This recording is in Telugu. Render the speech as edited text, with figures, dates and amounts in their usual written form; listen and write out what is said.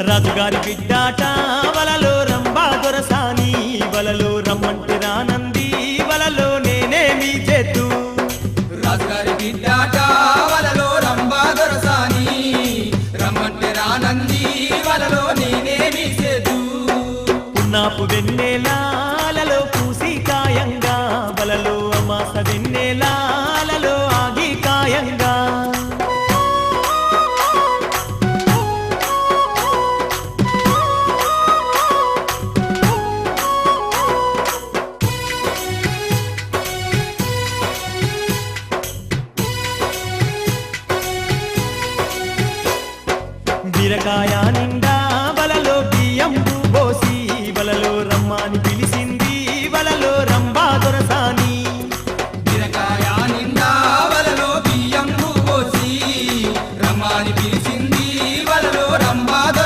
రాజుగారి బిడ్డాట వలలో రంభా దొరసాని వలలో రమ్మంటే రానంది వలలో నేనేమి చేతు రాజుగారి బిడ్డాట వలలో రంభా దొరసాని రమ్మంటే రానంది వలలో నేనేమి చేతు పున్నాపు వెన్నెలా